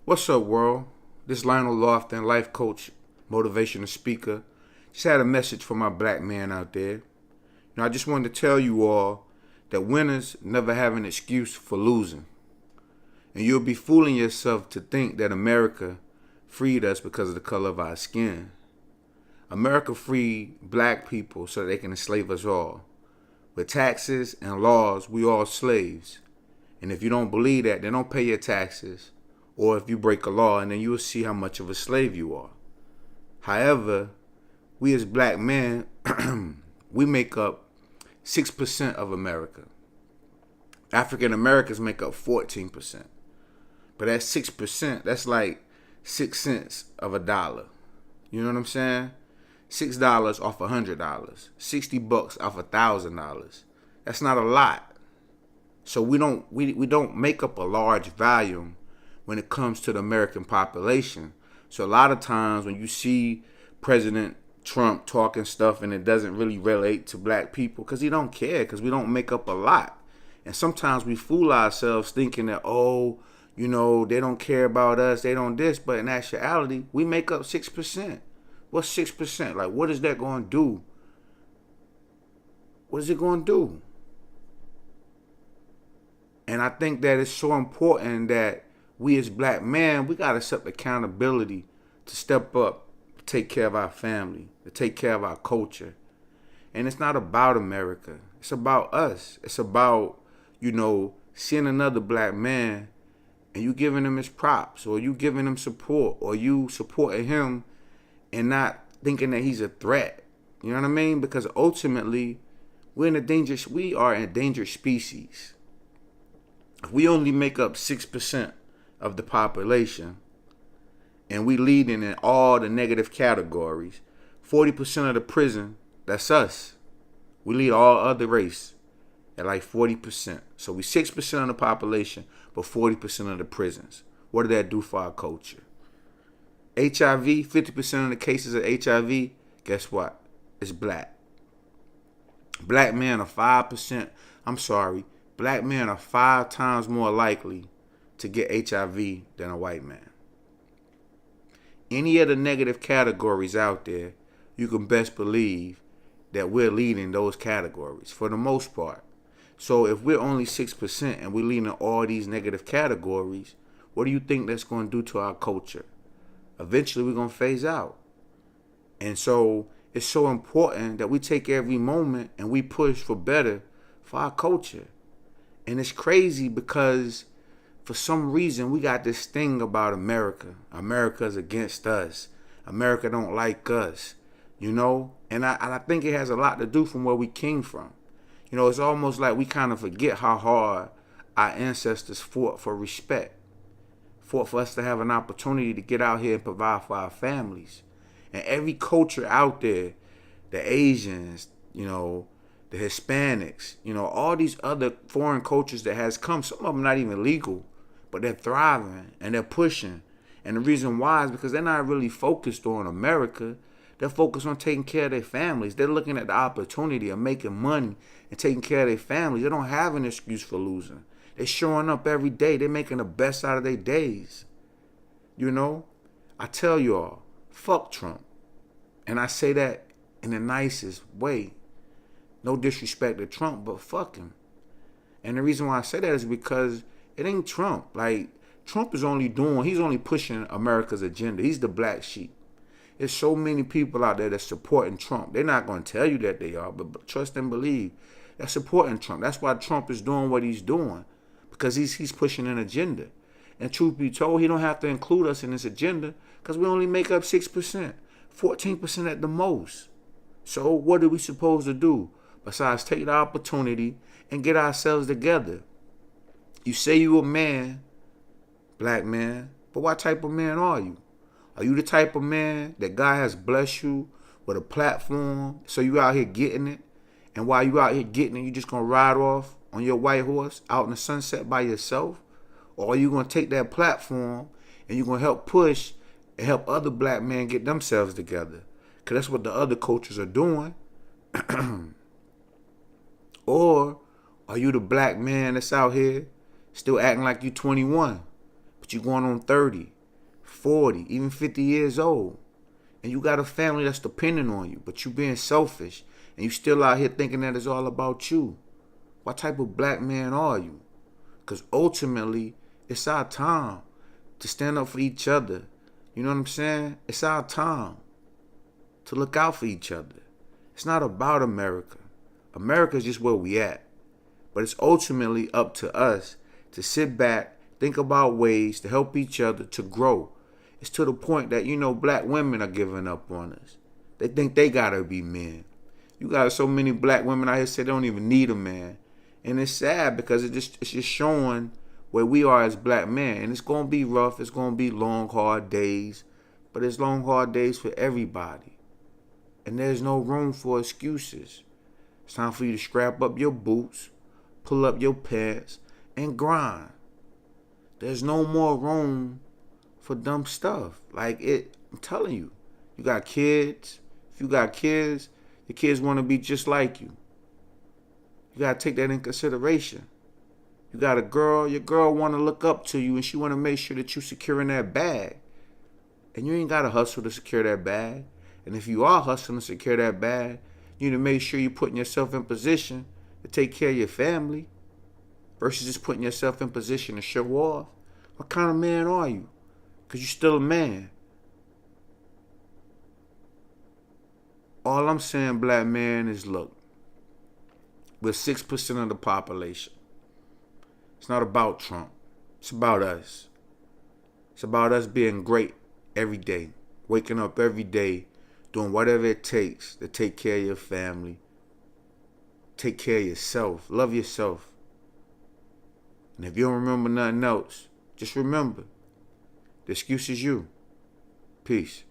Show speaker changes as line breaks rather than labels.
What's up, world? This Lional Loftin, life coach, motivational speaker. Just had a message for my black man out there. I just wanted to tell you all that winners never have an excuse for losing. And you'll be fooling yourself to think that America freed us because of the color of our skin. America freed black people so they can enslave us all. With taxes and laws, we all slaves. And if you don't believe that, then don't pay your taxes. Or if you break a law, and then you'll see how much of a slave you are. However, we as black men, we make up 6% of America. African Americans make up 14%. But that 6%, that's like 6 cents of a dollar. You know what I'm saying? $6 off $100. $60 off $1,000. That's not a lot. So we don't make up a large volume when it comes to the American population. So a lot of times when you see President Trump talking stuff and it doesn't really relate to black people, because he don't care, because we don't make up a lot. And sometimes we fool ourselves thinking that, they don't care about us, they don't this, but in actuality, we make up 6%. What's 6%? Like, what is that going to do? What is it going to do? And I think that it's so important that we as black men, we got to accept accountability to step up, to take care of our family, to take care of our culture. And it's not about America. It's about us. It's about, seeing another black man and you giving him his props, or you giving him support, or you supporting him and not thinking that he's a threat. You know what I mean? Because ultimately, we are an endangered species. If we only make up 6% of the population, and we leading in all the negative categories, 40% of the prison, that's us. We lead all other race at like 40%. So we 6% of the population, but 40% of the prisons. What did that do for our culture? HIV, 50% of the cases of HIV, guess what? It's black. Black men are 5%, black men are 5 times more likely to get HIV than a white man. Any of the negative categories out there, you can best believe that we're leading those categories for the most part. So if we're only 6% and we're leading all these negative categories, what do you think that's going to do to our culture? Eventually we're going to phase out. And so it's so important that we take every moment and we push for better for our culture. And it's crazy because for some reason, we got this thing about America. America's against us. America don't like us, And I think it has a lot to do from where we came from. It's almost like we kind of forget how hard our ancestors fought for respect, fought for us to have an opportunity to get out here and provide for our families. And every culture out there, the Asians, the Hispanics, all these other foreign cultures that has come, some of them not even legal, but they're thriving and they're pushing. And the reason why is because they're not really focused on America. They're focused on taking care of their families. They're looking at the opportunity of making money and taking care of their families. They don't have an excuse for losing. They're showing up every day. They're making the best out of their days. I tell y'all, fuck Trump. And I say that in the nicest way. No disrespect to Trump, but fuck him. And the reason why I say that is because it ain't Trump. Like, Trump he's only pushing America's agenda. He's the black sheep. There's so many people out there that's supporting Trump. They're not going to tell you that they are, but trust and believe. They're supporting Trump. That's why Trump is doing what he's doing, because he's pushing an agenda. And truth be told, he don't have to include us in this agenda because we only make up 6%, 14% at the most. So what are we supposed to do besides take the opportunity and get ourselves together? You say you a man, black man, but what type of man are you? Are you the type of man that God has blessed you with a platform so you out here getting it? And while you out here getting it, you just going to ride off on your white horse out in the sunset by yourself? Or are you going to take that platform and you're going to help push and help other black men get themselves together? Because that's what the other cultures are doing. Or are you the black man that's out here still acting like you 21, but you going on 30, 40, even 50 years old, and you got a family that's depending on you, but you being selfish, and you still out here thinking that it's all about you. What type of black man are you? Because ultimately, it's our time to stand up for each other. You know what I'm saying? It's our time to look out for each other. It's not about America. America is just where we at. But it's ultimately up to us to sit back, think about ways to help each other to grow. It's to the point that, black women are giving up on us. They think they gotta be men. You got so many black women out here say they don't even need a man. And it's sad because it's just showing where we are as black men. And it's gonna be rough, it's gonna be long, hard days. But it's long, hard days for everybody. And there's no room for excuses. It's time for you to strap up your boots, pull up your pants, and grind. There's no more room for dumb stuff. I'm telling you, you got kids. If you got kids, the kids want to be just like you. You got to take that in consideration. You got a girl, your girl want to look up to you and she want to make sure that you securing that bag. And you ain't got to hustle to secure that bag. And if you are hustling to secure that bag, you need to make sure you're putting yourself in position to take care of your family versus just putting yourself in position to show off. What kind of man are you? Because you're still a man. All I'm saying, black man, is look, we're 6% of the population. It's not about Trump. It's about us. It's about us being great every day, waking up every day, doing whatever it takes to take care of your family, take care of yourself, love yourself. And if you don't remember nothing else, just remember, the excuse is you. Peace.